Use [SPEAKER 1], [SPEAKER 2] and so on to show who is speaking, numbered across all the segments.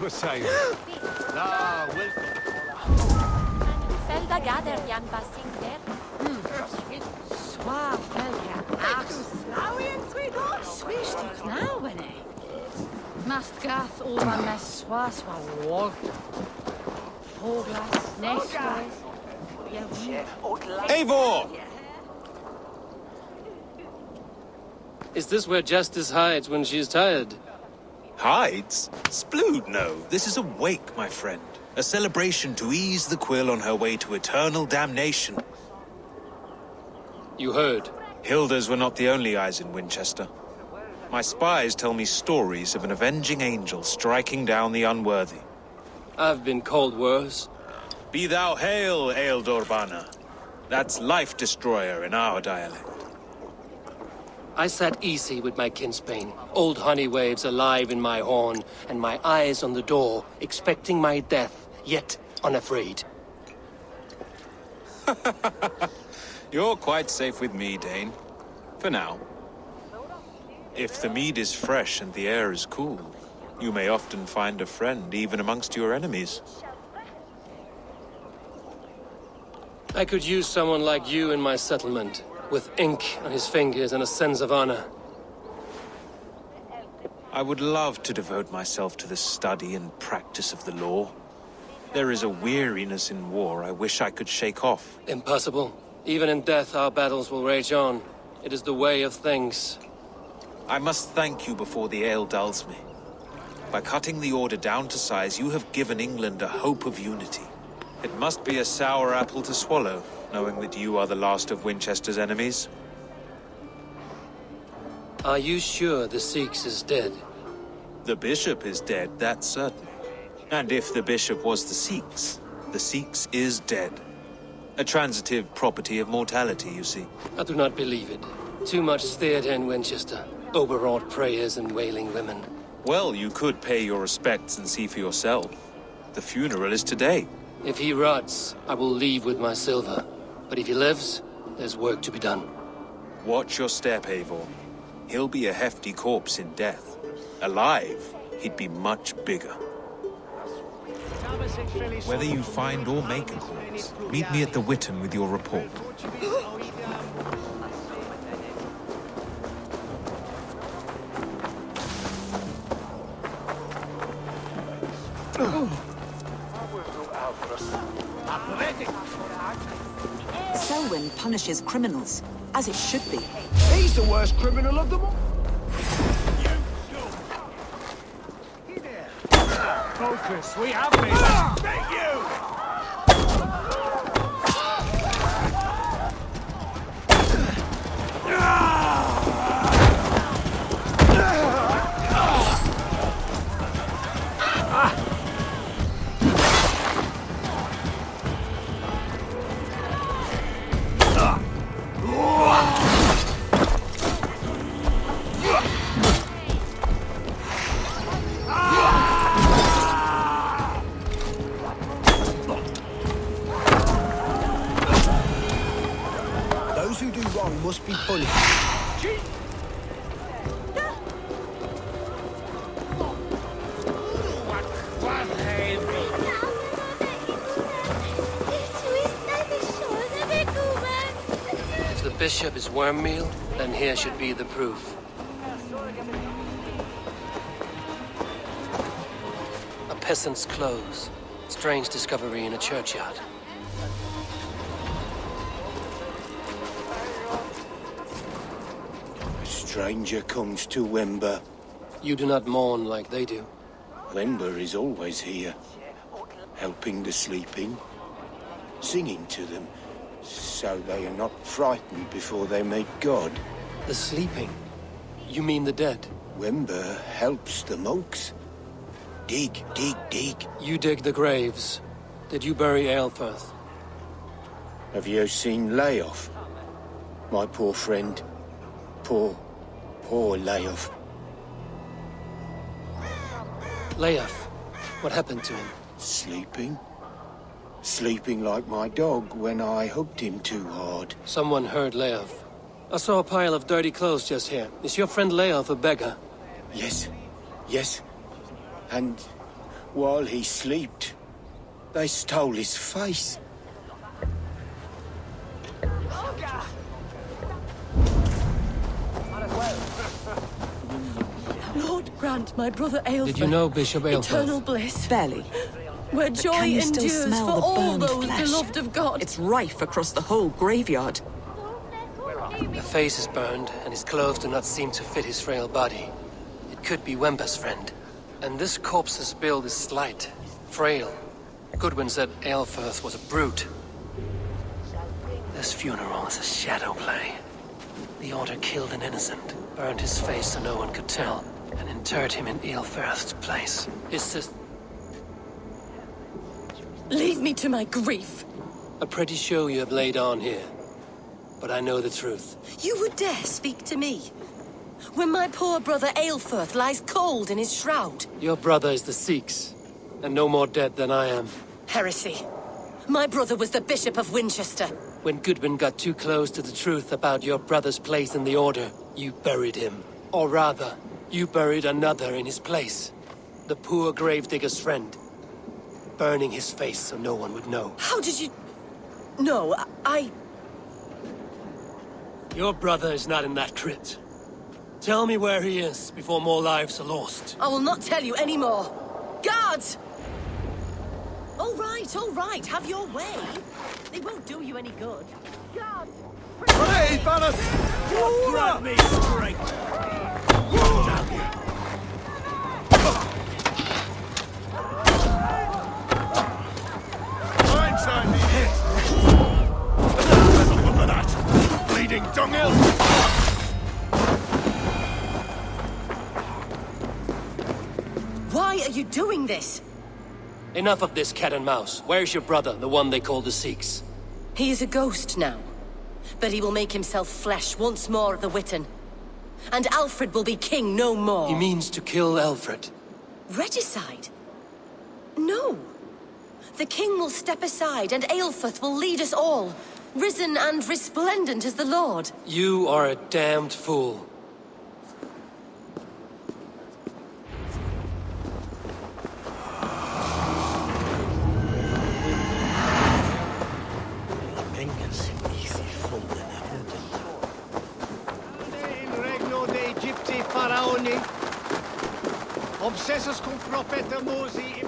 [SPEAKER 1] to a sail. No, we'll...
[SPEAKER 2] Felda gader jan basing der. Swa felga aks. Swisht now winne. Mast gath over mes swa wog. Voglas, nesboys.
[SPEAKER 3] Eivor!
[SPEAKER 4] Is this where Justice hides when she's tired?
[SPEAKER 3] Hides? Splood, no. This is a wake, my friend. A celebration to ease the quill on her way to eternal damnation.
[SPEAKER 4] You heard.
[SPEAKER 3] Hilda's were not the only eyes in Winchester. My spies tell me stories of an avenging angel striking down the unworthy.
[SPEAKER 4] I've been called worse.
[SPEAKER 3] Be thou hail, Ealdorbanna. That's Life Destroyer in our dialect.
[SPEAKER 4] I sat easy with my kinsbane, old honey waves alive in my horn, and my eyes on the door, expecting my death, yet unafraid.
[SPEAKER 3] You're quite safe with me, Dane. For now. If the mead is fresh and the air is cool, you may often find a friend even amongst your enemies.
[SPEAKER 4] I could use someone like you in my settlement, with ink on his fingers and a sense of honor.
[SPEAKER 3] I would love to devote myself to the study and practice of the law. There is a weariness in war I wish I could shake off.
[SPEAKER 4] Impossible. Even in death, our battles will rage on. It is the way of things.
[SPEAKER 3] I must thank you before the ale dulls me. By cutting the order down to size, you have given England a hope of unity. It must be a sour apple to swallow, knowing that you are the last of Winchester's enemies.
[SPEAKER 4] Are you sure the Seax is dead?
[SPEAKER 3] The bishop is dead, that's certain. And if the bishop was the Seax is dead. A transitive property of mortality, you see.
[SPEAKER 4] I do not believe it. Too much theater in Winchester. Overwrought prayers and wailing women.
[SPEAKER 3] Well, you could pay your respects and see for yourself. The funeral is today.
[SPEAKER 4] If he rots, I will leave with my silver. But if he lives, there's work to be done.
[SPEAKER 3] Watch your step, Eivor. He'll be a hefty corpse in death. Alive, he'd be much bigger. Whether you find or make a corpse, meet me at the Witten with your report.
[SPEAKER 5] Selwyn punishes criminals, as it should be.
[SPEAKER 1] He's the worst criminal of them all. Focus, we have this. Thank you! Those who do wrong must be punished.
[SPEAKER 4] If the bishop is worm meal, then here should be the proof. A peasant's clothes. Strange discovery in a churchyard.
[SPEAKER 6] A stranger comes to Wember.
[SPEAKER 4] You do not mourn like they do.
[SPEAKER 6] Wember is always here, helping the sleeping, singing to them, so they are not frightened before they meet God.
[SPEAKER 4] The sleeping? You mean the dead?
[SPEAKER 6] Wember helps the monks. Dig, dig, dig.
[SPEAKER 4] You dig the graves. Did you bury Aelfirth?
[SPEAKER 6] Have you seen Layoff? My poor friend. Poor Layoff.
[SPEAKER 4] Leof, what happened to him?
[SPEAKER 6] Sleeping? Sleeping like my dog when I hugged him too hard.
[SPEAKER 4] Someone heard Leof. I saw a pile of dirty clothes just here. Is your friend Leof a beggar?
[SPEAKER 6] Yes. And While he slept, they stole his face.
[SPEAKER 2] Lord grant my brother Aelfred
[SPEAKER 4] Did you know Bishop Aelfred?
[SPEAKER 2] eternal bliss,
[SPEAKER 5] Barely.
[SPEAKER 2] where
[SPEAKER 5] But
[SPEAKER 2] joy
[SPEAKER 5] can you still
[SPEAKER 2] endures
[SPEAKER 5] smell
[SPEAKER 2] for
[SPEAKER 5] the
[SPEAKER 2] all
[SPEAKER 5] burned
[SPEAKER 2] those
[SPEAKER 5] flesh?
[SPEAKER 2] beloved of God.
[SPEAKER 5] It's rife across the whole graveyard.
[SPEAKER 4] The face is burned, and his clothes do not seem to fit his frail body. It could be Wemba's friend. And this corpse's build is slight, frail. Goodwin said Aelfirth was a brute. This funeral is a shadow play. The Order killed an innocent, burned his face so no one could tell, and interred him in Aelfirth's place. His sister...
[SPEAKER 2] Leave me to my grief.
[SPEAKER 4] A pretty show you have laid on here. But I know the truth.
[SPEAKER 2] You would dare speak to me, when my poor brother Aelfirth lies cold in his shroud.
[SPEAKER 4] Your brother is the Seax, and no more dead than I am.
[SPEAKER 2] Heresy. My brother was the Bishop of Winchester.
[SPEAKER 4] When Goodwin got too close to the truth about your brother's place in the Order, you buried him. Or rather, you buried another in his place. The poor gravedigger's friend. Burning his face so no one would know.
[SPEAKER 2] How did you... No, I...
[SPEAKER 4] Your brother is not in that crypt. Tell me where he is before more lives are lost.
[SPEAKER 2] I will not tell you anymore. Guards! All right, have your way. They won't do you any good. Guards!
[SPEAKER 1] Hey, Banner! Grab me straight! Blindside me hit! Look at that! Bleeding dunghill!
[SPEAKER 2] Why are you doing this?
[SPEAKER 4] Enough of this cat and mouse. Where's your brother, the one they call the Seax?
[SPEAKER 2] He is a ghost now. But he will make himself flesh once more at the Witten. And Alfred will be king no more.
[SPEAKER 4] He means to kill Alfred.
[SPEAKER 2] Regicide? No. The king will step aside and Aelfirth will lead us all, risen and resplendent as the Lord.
[SPEAKER 4] You are a damned fool.
[SPEAKER 1] Obsessus cum profeta Mosi.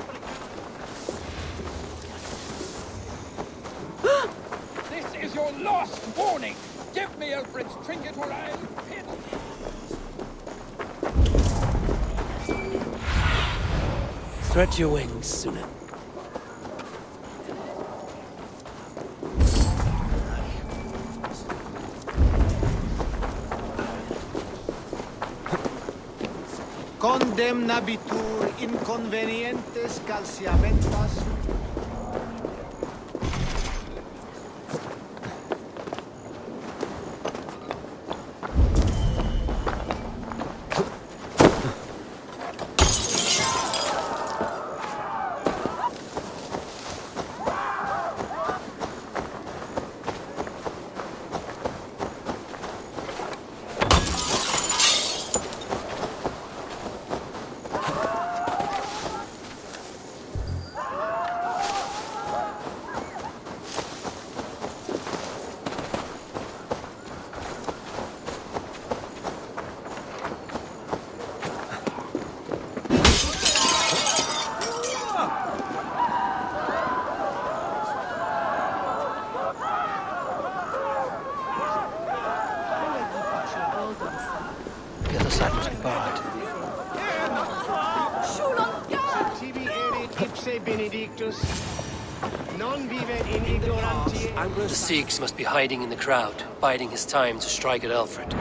[SPEAKER 1] This is your last warning. Give me Alfred's trinket or I'll pin.
[SPEAKER 4] Stretch your wings, Sunan.
[SPEAKER 1] Condemnabitur inconvenientes calciamentas.
[SPEAKER 4] The other side must be barred.
[SPEAKER 1] Tibi erit ipse benedictus. Non vivet in ignorantiae.
[SPEAKER 4] The Seax must be hiding in the crowd, biding his time to strike at Alfred.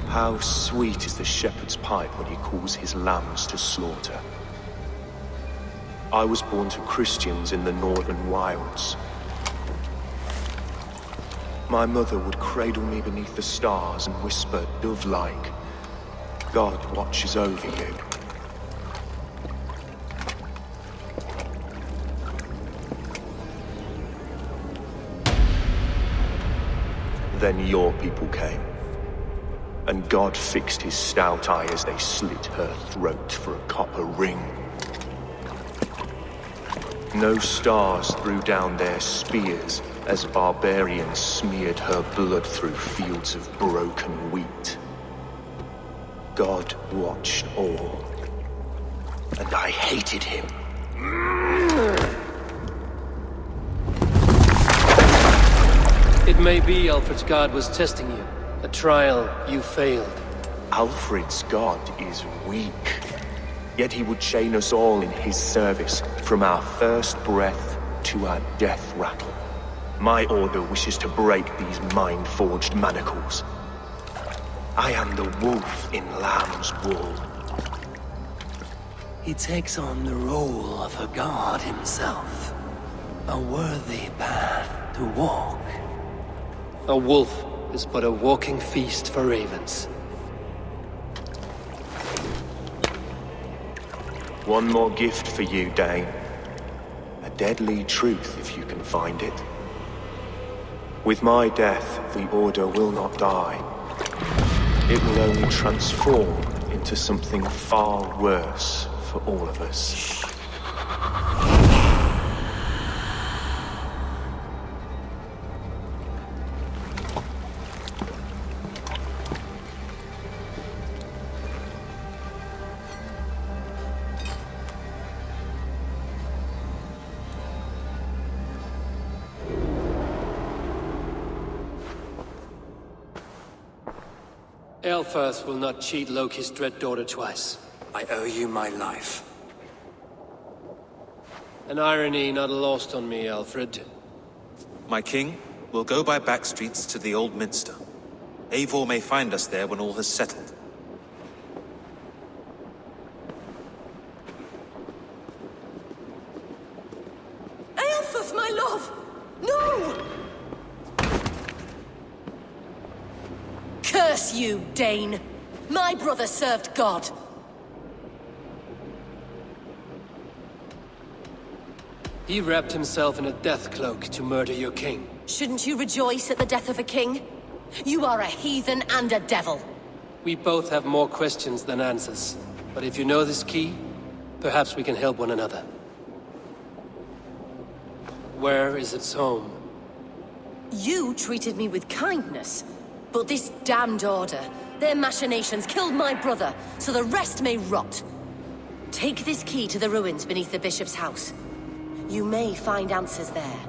[SPEAKER 7] How sweet is the shepherd's pipe when he calls his lambs to slaughter. I was born to Christians in the northern wilds. My mother would cradle me beneath the stars and whisper, dove-like, God watches over you. Then your people came, and God fixed his stout eye as they slit her throat for a copper ring. No stars threw down their spears as barbarians smeared her blood through fields of broken wheat. God watched all, and I hated him.
[SPEAKER 4] It may be Alfred's god was testing you. A trial you failed.
[SPEAKER 7] Alfred's god is weak. Yet he would chain us all in his service, from our first breath to our death rattle. My order wishes to break these mind-forged manacles. I am the wolf in lamb's wool.
[SPEAKER 4] He takes on the role of a god himself. A worthy path to walk. A wolf is but a walking feast for ravens.
[SPEAKER 7] One more gift for you, Dane. A deadly truth, if you can find it. With my death, the Order will not die. It will only transform into something far worse for all of us.
[SPEAKER 4] Aelfirth will not cheat Loki's dread daughter twice.
[SPEAKER 8] I owe you my life.
[SPEAKER 4] An irony not lost on me, Alfred.
[SPEAKER 3] My king, we'll go by back streets to the Old Minster. Eivor may find us there when all has settled.
[SPEAKER 2] Aelfirth, my love! No! Curse you, Dane! My brother served God!
[SPEAKER 4] He wrapped himself in a death cloak to murder your king.
[SPEAKER 2] Shouldn't you rejoice at the death of a king? You are a heathen and a devil.
[SPEAKER 4] We both have more questions than answers. But if you know this key, perhaps we can help one another. Where is its home?
[SPEAKER 2] You treated me with kindness. But this damned order, their machinations killed my brother, so the rest may rot. Take this key to the ruins beneath the bishop's house. You may find answers there.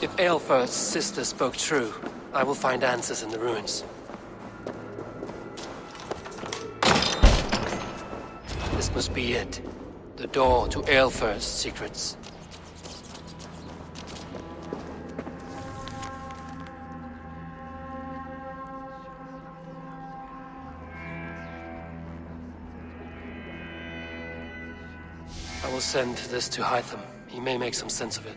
[SPEAKER 4] If Aelfirth's sister spoke true, I will find answers in the ruins. This must be it. The door to Aelfirth's secrets. I will send this to Hytham. He may make some sense of it.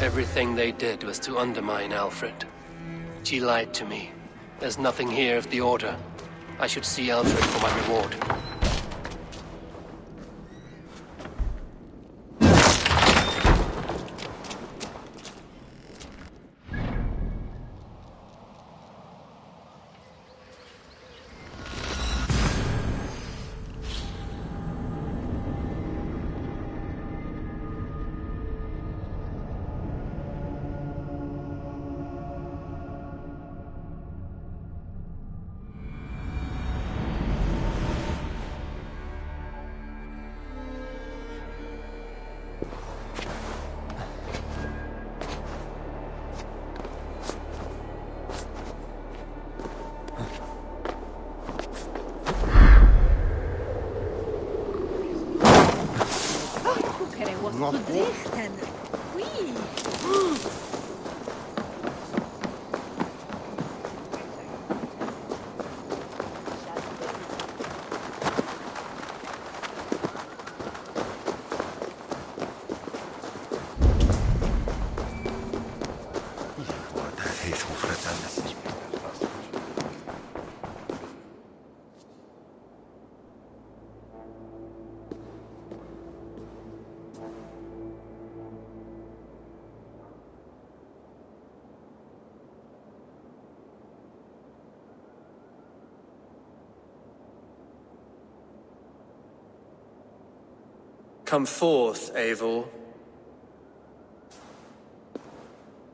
[SPEAKER 4] Everything they did was to undermine Alfred. She lied to me. There's nothing here of the Order. I should see Alfred for my reward.
[SPEAKER 9] Verdichten. Oui.
[SPEAKER 10] Come forth, Eivor.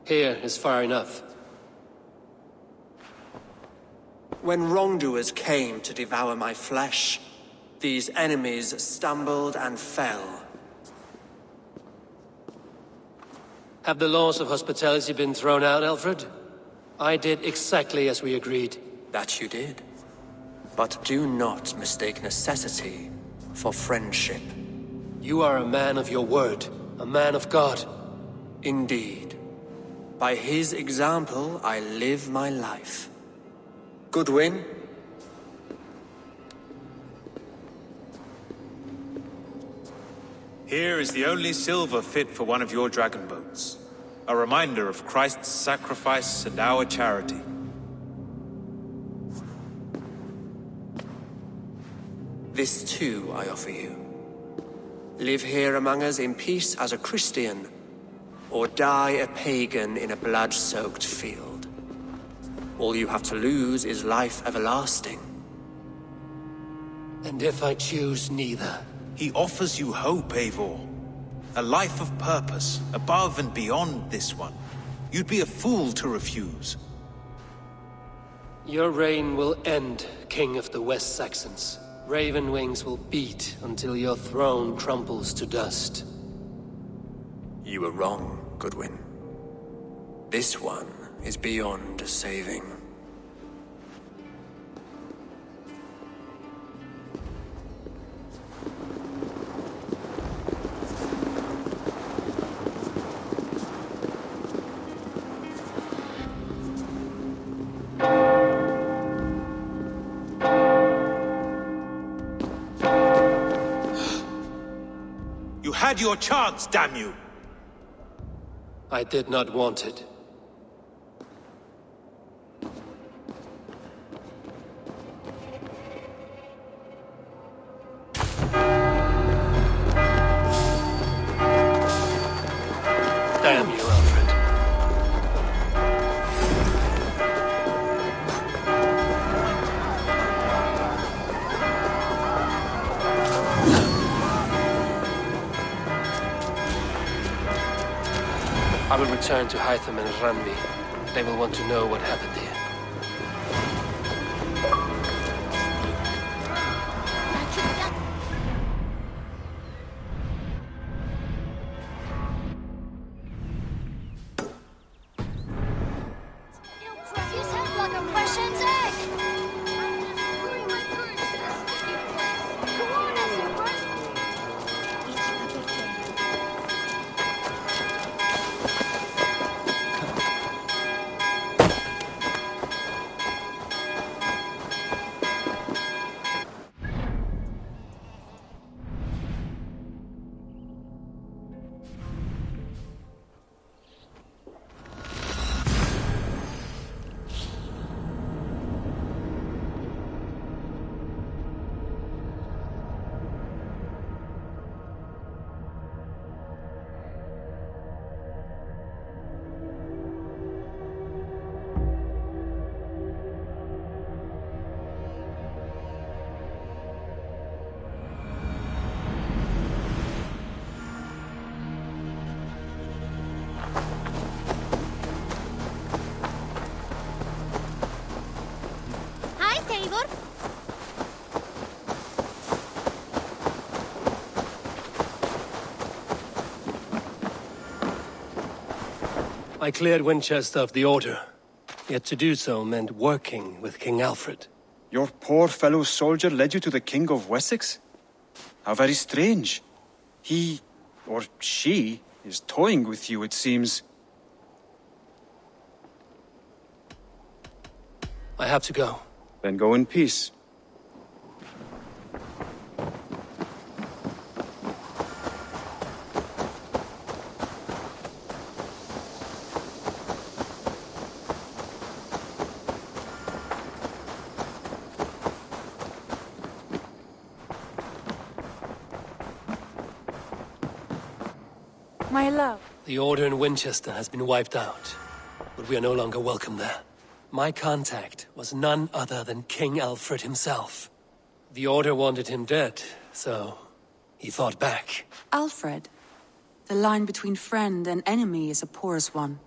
[SPEAKER 4] Here is far enough.
[SPEAKER 10] When wrongdoers came to devour my flesh, these enemies stumbled and fell.
[SPEAKER 4] Have the laws of hospitality been thrown out, Alfred? I did exactly as we agreed.
[SPEAKER 10] That you did. But do not mistake necessity for friendship.
[SPEAKER 4] You are a man of your word, a man of God.
[SPEAKER 10] Indeed. By his example, I live my life. Goodwin?
[SPEAKER 3] Here is the only silver fit for one of your dragon boats. A reminder of Christ's sacrifice and our charity.
[SPEAKER 10] This too I offer you. Live here among us in peace as a Christian, or die a pagan in a blood-soaked field. All you have to lose is life everlasting.
[SPEAKER 4] And if I choose neither?
[SPEAKER 3] He offers you hope, Eivor. A life of purpose, above and beyond this one. You'd be a fool to refuse.
[SPEAKER 4] Your reign will end, King of the West Saxons. Raven wings will beat until your throne crumbles to dust.
[SPEAKER 10] You were wrong, Goodwin. This one is beyond saving.
[SPEAKER 3] You had your chance, damn you!
[SPEAKER 4] I did not want it. Damn you, Alfred. I will return to Hytham and Ranvi. They will want to know what happened here.
[SPEAKER 9] Eivor?
[SPEAKER 4] I cleared Winchester of the Order. Yet to do so meant working with King Alfred.
[SPEAKER 11] Your poor fellow soldier led you to the King of Wessex? How very strange. He, or she, is toying with you, it seems.
[SPEAKER 4] I have to go.
[SPEAKER 11] Then go in peace.
[SPEAKER 12] My love.
[SPEAKER 4] The Order in Winchester has been wiped out, but we are no longer welcome there. My contact was none other than King Alfred himself. The Order wanted him dead, so he fought back.
[SPEAKER 5] Alfred. The line between friend and enemy is a porous one.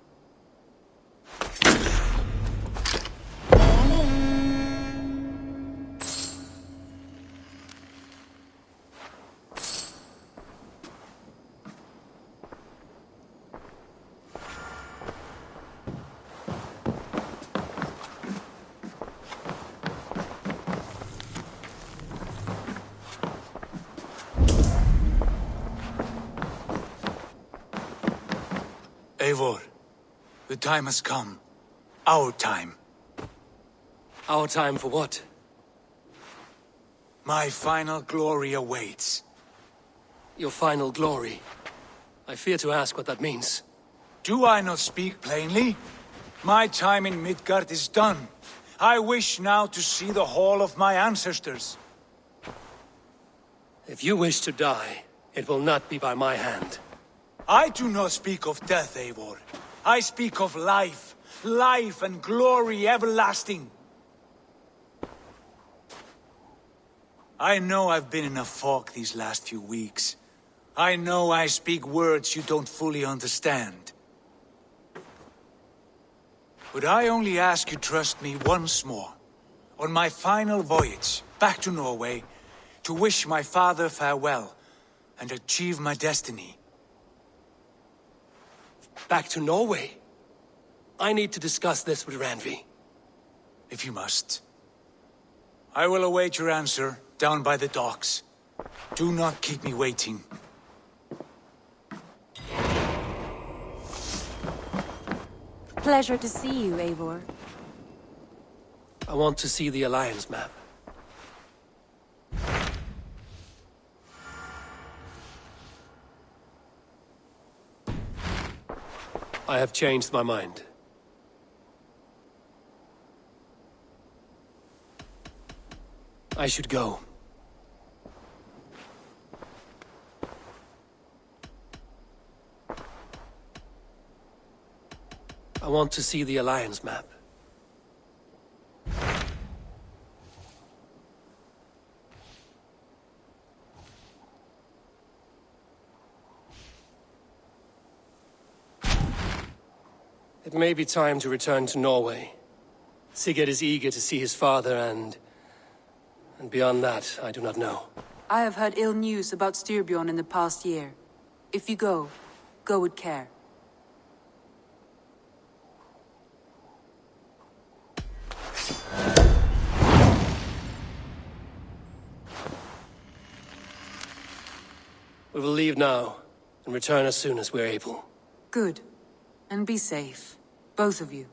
[SPEAKER 8] Eivor, the time has come. Our time.
[SPEAKER 4] Our time for what?
[SPEAKER 8] My final glory awaits.
[SPEAKER 4] Your final glory. I fear to ask what that means.
[SPEAKER 8] Do I not speak plainly? My time in Midgard is done. I wish now to see the hall of my ancestors.
[SPEAKER 4] If you wish to die, it will not be by my hand.
[SPEAKER 8] I do not speak of death, Eivor. I speak of life. Life and glory everlasting. I know I've been in a fog these last few weeks. I know I speak words you don't fully understand. But I only ask you trust me once more. On my final voyage back to Norway, to wish my father farewell and achieve my destiny.
[SPEAKER 4] Back to Norway? I need to discuss this with Randvi.
[SPEAKER 8] If you must. I will await your answer down by the docks. Do not keep me waiting.
[SPEAKER 12] Pleasure to see you, Eivor.
[SPEAKER 4] I want to see the Alliance map. I have changed my mind. I should go. I want to see the Alliance map. It may be time to return to Norway. Sigurd is eager to see his father and beyond that, I do not know.
[SPEAKER 5] I have heard ill news about Styrbjorn in the past year. If you go, go with care.
[SPEAKER 4] We will leave now, and return as soon as we're able.
[SPEAKER 5] Good. And be safe. Both of you.